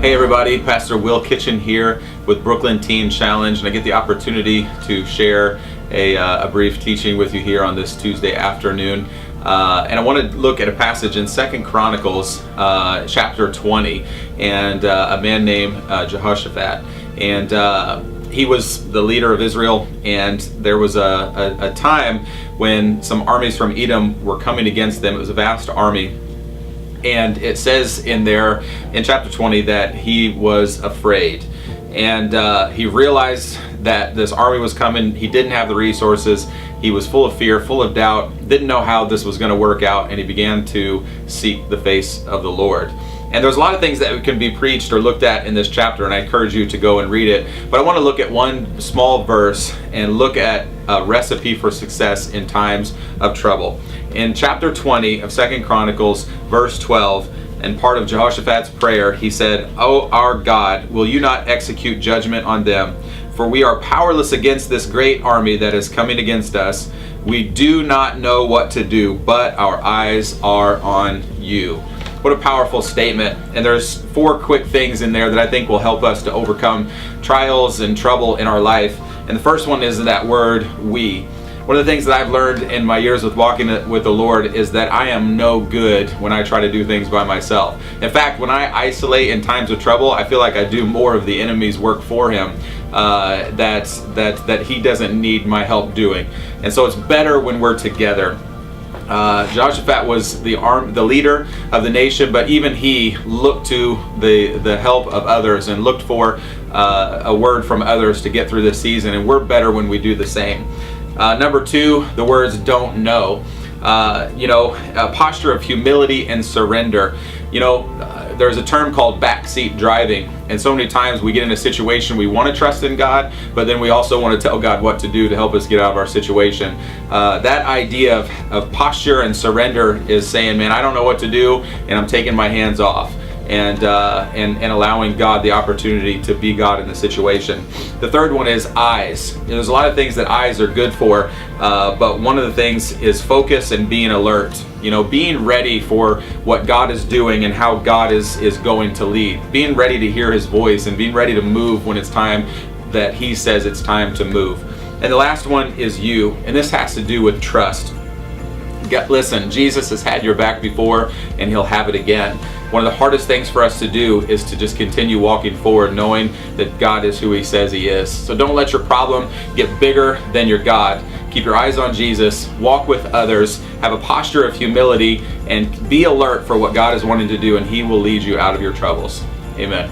Hey everybody, Pastor Will Kitchen here with Brooklyn Teen Challenge, and I get the opportunity to share a brief teaching with you here on this Tuesday afternoon. And I want to look at a passage in 2 Chronicles chapter 20, and a man named Jehoshaphat. And he was the leader of Israel, and there was a time when some armies from Edom were coming against them. It was a vast army. And it says in there, in chapter 20, that he was afraid. And he realized that this army was coming. He didn't have the resources. He was full of fear, full of doubt, didn't know how this was going to work out, and he began to seek the face of the Lord. And there's a lot of things that can be preached or looked at in this chapter, and I encourage you to go and read it. But I want to look at one small verse and look at a recipe for success in times of trouble. In chapter 20 of 2 Chronicles, verse 12, and part of Jehoshaphat's prayer, he said, "O our God, will you not execute judgment on them? For we are powerless against this great army that is coming against us. We do not know what to do, but our eyes are on you." What a powerful statement. And there's 4 quick things in there that I think will help us to overcome trials and trouble in our life. And the first one is that word, we. One of the things that I've learned in my years with walking with the Lord is that I am no good when I try to do things by myself. In fact, when I isolate in times of trouble, I feel like I do more of the enemy's work for him that he doesn't need my help doing. And so it's better when we're together. Jehoshaphat was the leader of the nation, but even he looked to the help of others and looked for a word from others to get through this season, and we're better when we do the same. Number 2, the words "don't know." A posture of humility and surrender. There's a term called backseat driving, and so many times we get in a situation we want to trust in God, but then we also want to tell God what to do to help us get out of our situation. That idea of posture and surrender is saying, man, I don't know what to do, and I'm taking my hands off. And allowing God the opportunity to be God in the situation. The third one is eyes. There's a lot of things that eyes are good for, but one of the things is focus and being alert. Being ready for what God is doing and how God is going to lead. Being ready to hear His voice and being ready to move when it's time that He says it's time to move. And the last one is you, and this has to do with trust. Listen, Jesus has had your back before, and He'll have it again. One of the hardest things for us to do is to just continue walking forward, knowing that God is who He says He is. So don't let your problem get bigger than your God. Keep your eyes on Jesus, walk with others, have a posture of humility, and be alert for what God is wanting to do, and He will lead you out of your troubles. Amen.